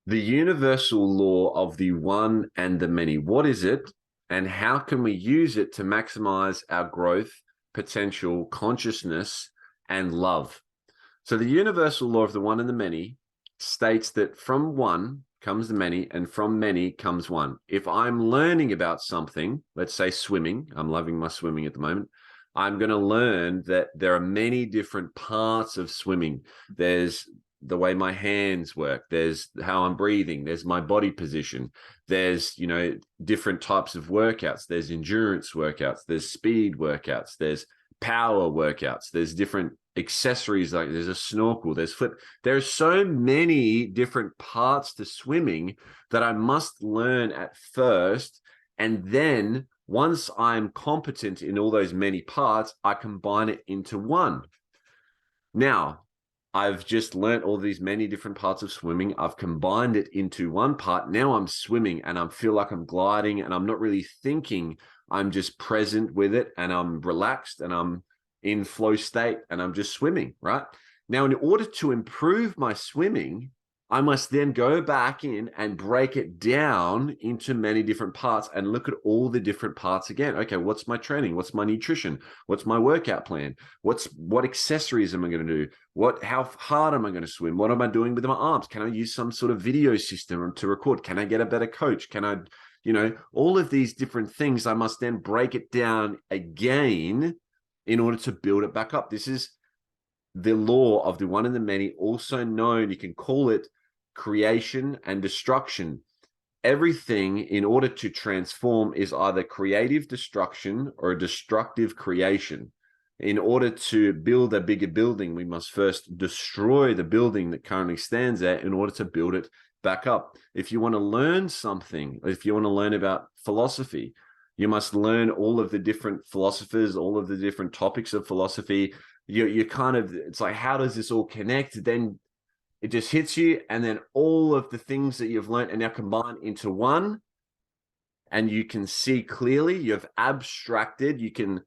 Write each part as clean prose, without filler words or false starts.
The universal law of the one and the many. What is it, and how can we use it to maximize our growth, potential, consciousness, and love? So the universal law of the one and the many states that from one comes the many, and from many comes one. If I'm learning about something, let's say swimming, I'm loving my swimming at the moment, I'm going to learn that there are many different parts of swimming. There's the way my hands work, there's how I'm breathing, there's my body position, there's different types of workouts, there's endurance workouts, there's speed workouts, there's power workouts, there's different accessories, like there's a snorkel, there's flip. There's so many different parts to swimming that I must learn at first, and then once I'm competent in all those many parts, I combine it into one. Now, I've just learned all these many different parts of swimming. I've combined it into one part. Now I'm swimming and I feel like I'm gliding and I'm not really thinking. I'm just present with it and I'm relaxed and I'm in flow state and I'm just swimming, right? Now, in order to improve my swimming, I must then go back in and break it down into many different parts and look at all the different parts again. Okay, what's my training? What's my nutrition? What's my workout plan? What accessories am I going to do? How hard am I going to swim? What am I doing with my arms? Can I use some sort of video system to record? Can I get a better coach? Can I, all of these different things, I must then break it down again in order to build it back up. This is the law of the one and the many, also known, you can call it creation and destruction. Everything, in order to transform, is either creative destruction or a destructive creation. In order to build a bigger building, we must first destroy the building that currently stands there in order to build it back up. If you want to learn something, if you want to learn about philosophy, you must learn all of the different philosophers, all of the different topics of philosophy. You kind of, it's like, how does this all connect? Then it just hits you, and then all of the things that you've learned are now combined into one, and you can see clearly. You've abstracted, you can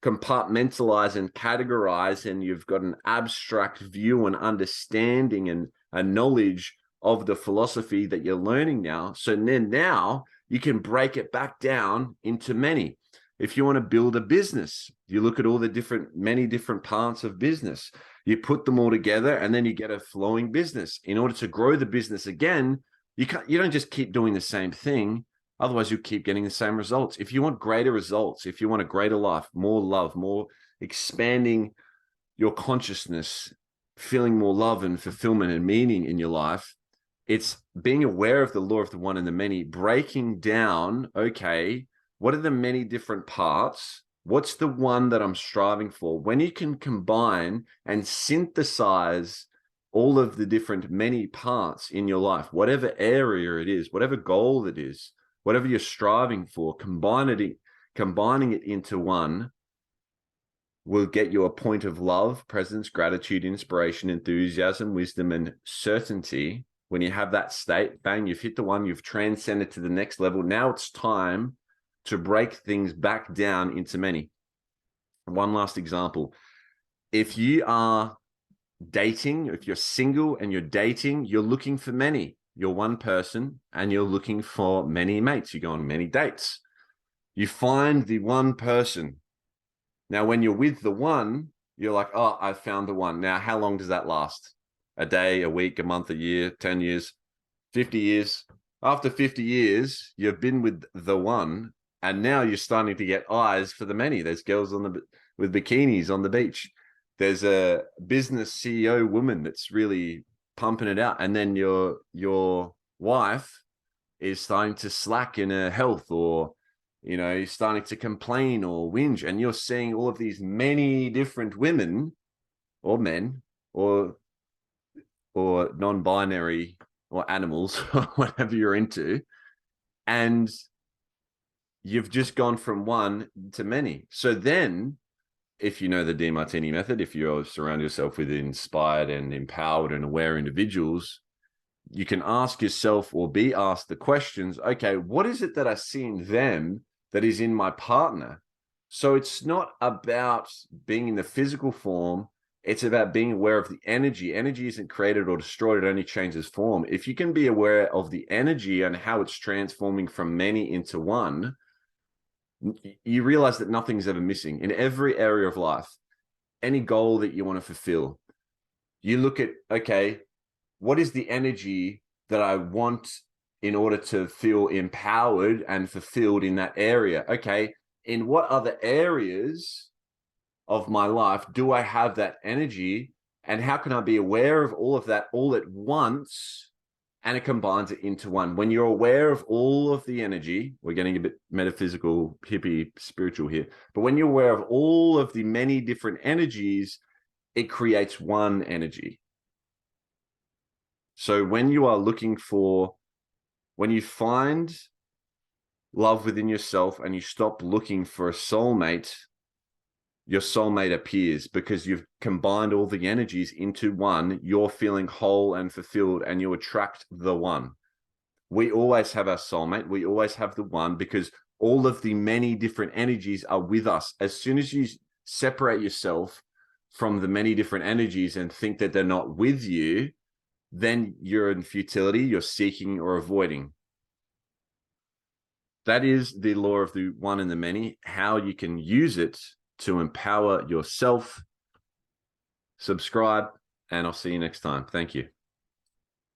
compartmentalize and categorize, and you've got an abstract view and understanding and a knowledge of the philosophy that you're learning now. So then now you can break it back down into many. If you want to build a business, you look at all the many different parts of business. You put them all together, and then you get a flowing business. In order to grow the business again, you don't just keep doing the same thing. Otherwise, you keep getting the same results. If you want greater results, if you want a greater life, more love, more expanding your consciousness, feeling more love and fulfillment and meaning in your life, it's being aware of the law of the one and the many, breaking down, okay, what are the many different parts? What's the one that I'm striving for? When you can combine and synthesize all of the different many parts in your life, whatever area it is, whatever goal it is, whatever you're striving for, combining it into one will get you a point of love, presence, gratitude, inspiration, enthusiasm, wisdom, and certainty. When you have that state, bang, you've hit the one, you've transcended to the next level. Now it's time to break things back down into many. One last example. If you are dating, if you're single and you're dating, you're looking for many. You're one person and you're looking for many mates. You go on many dates. You find the one person. Now, when you're with the one, you're like, oh, I found the one. Now, how long does that last? A day, a week, a month, a year, 10 years, 50 years. After 50 years, you've been with the one, and now you're starting to get eyes for the many. There's girls with bikinis on the beach. There's a business CEO woman that's really pumping it out. And then your wife is starting to slack in her health, or, starting to complain or whinge. And you're seeing all of these many different women or men or non-binary or animals, or whatever you're into. And you've just gone from one to many. So then, if you know the Demartini method, if you surround yourself with inspired and empowered and aware individuals, you can ask yourself or be asked the questions, okay, what is it that I see in them that is in my partner? So it's not about being in the physical form. It's about being aware of the energy. Energy isn't created or destroyed. It only changes form. If you can be aware of the energy and how it's transforming from many into one, you realize that nothing's ever missing in every area of life. Any goal that you want to fulfill, you look at, okay, what is the energy that I want in order to feel empowered and fulfilled in that area? Okay, in what other areas of my life do I have that energy, and how can I be aware of all of that all at once, and it combines it into one? When you're aware of all of the energy, we're getting a bit metaphysical, hippie, spiritual here, but when you're aware of all of the many different energies, it creates one energy. So when you are looking for, when you find love within yourself and you stop looking for a soulmate, your soulmate appears because you've combined all the energies into one. You're feeling whole and fulfilled, and you attract the one. We always have our soulmate. We always have the one, because all of the many different energies are with us. As soon as you separate yourself from the many different energies and think that they're not with you, then you're in futility, you're seeking or avoiding. That is the law of the one and the many, how you can use it to empower yourself. Subscribe, and I'll see you next time. Thank you.